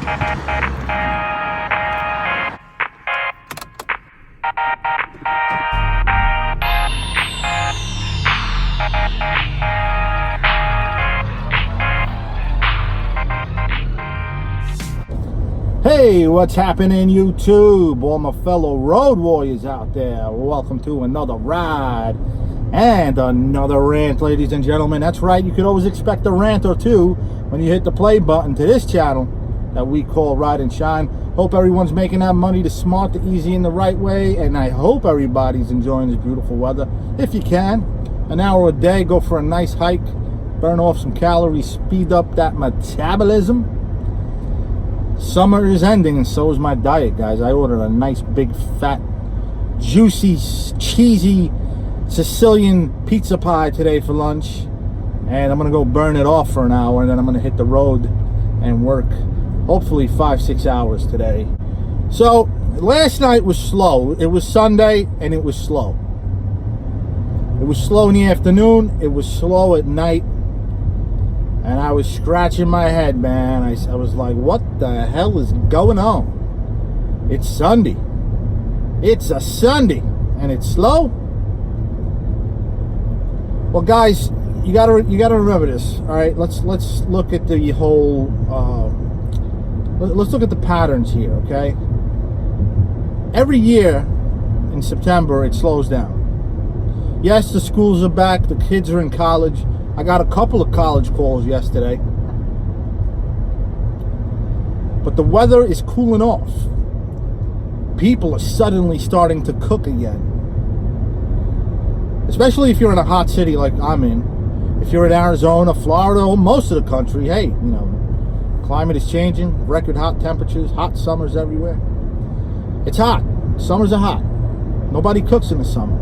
Hey, what's happening, YouTube? All my fellow road warriors out there, welcome to another ride and another rant, ladies and gentlemen. That's right, you could always expect a rant or two when you hit the play button to this channel that we call Ride and Shine. Hope everyone's making that money the smart, the easy, and the right way, and I hope everybody's enjoying this beautiful weather. If you can, an hour a day, go for a nice hike, burn off some calories, speed up that metabolism. Summer is ending and so is my diet, guys. I ordered a nice big fat juicy cheesy Sicilian pizza pie today for lunch, and I'm gonna go burn it off for an hour, and then I'm gonna hit the road and work hopefully 5-6 hours today. So last night was slow. It was Sunday and it was slow. It was slow in the afternoon, it was slow at night. And I was scratching my head, man. I was like, what the hell is going on? It's Sunday. It's a Sunday. And it's slow? Well, guys, you gotta remember this. All right, let's look at the whole, let's look at the patterns here, okay? Every year in September, it slows down. Yes, the schools are back. The kids are in college. I got a couple of college calls yesterday. But the weather is cooling off. People are suddenly starting to cook again. Especially if you're in a hot city like I'm in. If you're in Arizona, Florida, or most of the country, hey, you know, climate is changing. Record hot temperatures, hot summers everywhere. It's hot. Summers are hot. Nobody cooks in the summer.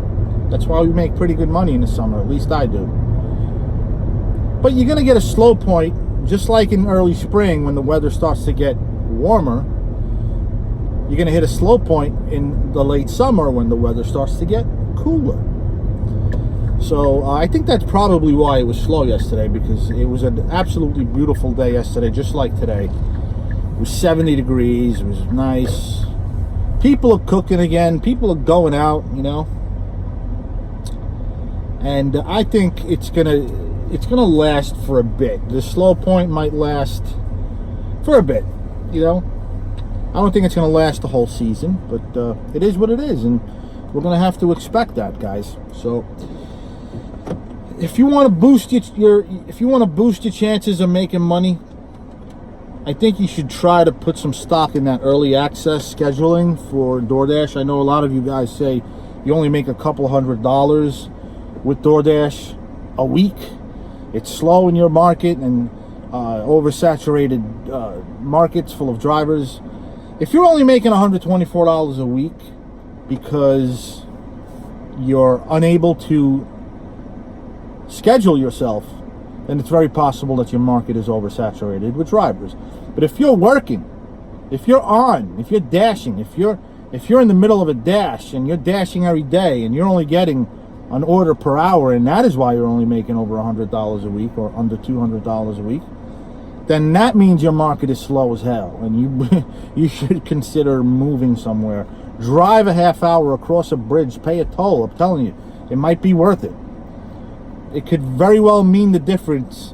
That's why we make pretty good money in the summer. At least I do. But you're going to get a slow point, just like in early spring when the weather starts to get warmer. You're going to hit a slow point in the late summer when the weather starts to get cooler. So I think that's probably why it was slow yesterday, because it was an absolutely beautiful day yesterday, just like today. It was 70 degrees. It was nice. People are cooking again. People are going out, you know. And I think it's gonna last for a bit. The slow point might last for a bit, you know. I don't think it's gonna last the whole season, but it is what it is, and we're gonna have to expect that, guys. So if you want to boost your chances of making money, I think you should try to put some stock in that early access scheduling for Doordash. I know a lot of you guys say you only make a couple $100 with Doordash a week. It's slow in your market and oversaturated markets full of drivers. If you're only making $124 a week because you're unable to schedule yourself, then it's very possible that your market is oversaturated with drivers. But if you're working, if you're on, if you're dashing, if you're in the middle of a dash and you're dashing every day and you're only getting an order per hour, and that is why you're only making over $100 a week or under $200 a week, then that means your market is slow as hell, and you should consider moving somewhere. Drive a half hour across a bridge, pay a toll. I'm telling you, it might be worth it. It could very well mean the difference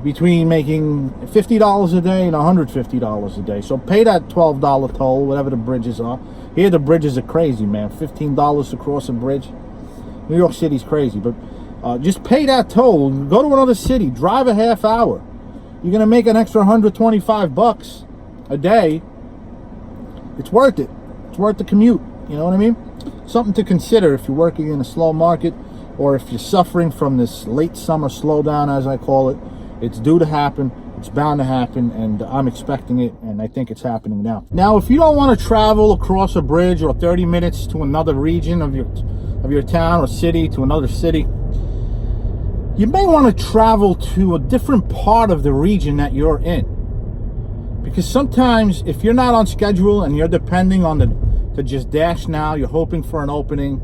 between making $50 a day and $150 a day. So pay that $12 toll, whatever the bridges are. Here the bridges are crazy, man. $15 to cross a bridge. New York City's crazy, but just pay that toll. Go to another city. Drive a half hour. You're gonna make an extra $125 a day. It's worth it. It's worth the commute. You know what I mean? Something to consider if you're working in a slow market, or if you're suffering from this late summer slowdown, as I call it. It's due to happen. It's bound to happen, and I'm expecting it, and I think it's happening now. Now, if you don't want to travel across a bridge or 30 minutes to another region of your town or city, to another city, you may want to travel to a different part of the region that you're in. Because sometimes if you're not on schedule and you're depending on to just dash now, you're hoping for an opening,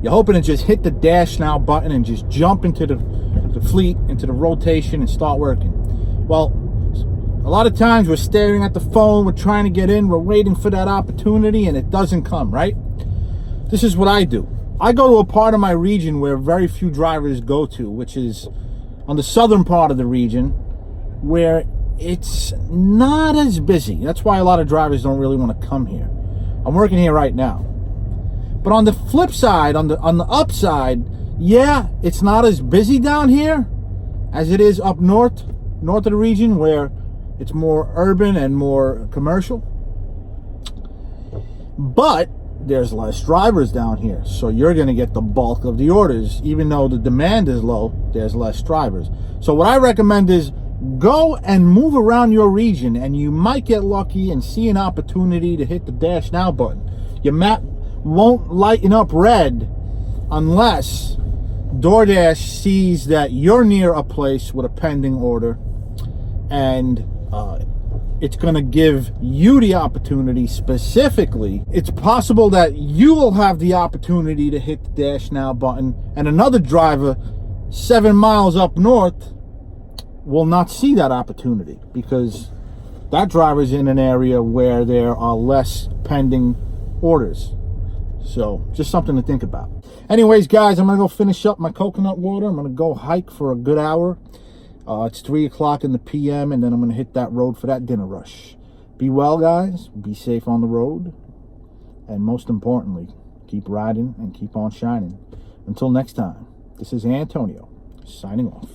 you're hoping to just hit the dash now button and just jump into the fleet, into the rotation and start working. Well, A lot of times we're staring at the phone, we're trying to get in, we're waiting for that opportunity, and it doesn't come, right? This is what I do. I go to a part of my region where very few drivers go to, which is on the southern part of the region, where it's not as busy. That's why a lot of drivers don't really want to come here. I'm working here right now. But on the flip side, on the upside, yeah, it's not as busy down here as it is up north of the region, where it's more urban and more commercial. But there's less drivers down here, so you're going to get the bulk of the orders. Even though the demand is low, there's less drivers. So what I recommend is go and move around your region, and you might get lucky and see an opportunity to hit the Dash Now button. Your map won't lighten up red unless Doordash sees that you're near a place with a pending order, and it's going to give you the opportunity specifically. It's possible that you will have the opportunity to hit the Dash Now button, and another driver 7 miles up north will not see that opportunity because that driver's in an area where there are less pending orders. So just something to think about. Anyways, guys, I'm going to go finish up my coconut water. I'm going to go hike for a good hour. It's 3 o'clock in the p.m. and then I'm going to hit that road for that dinner rush. Be well, guys. Be safe on the road. And most importantly, keep riding and keep on shining. Until next time, this is Antonio signing off.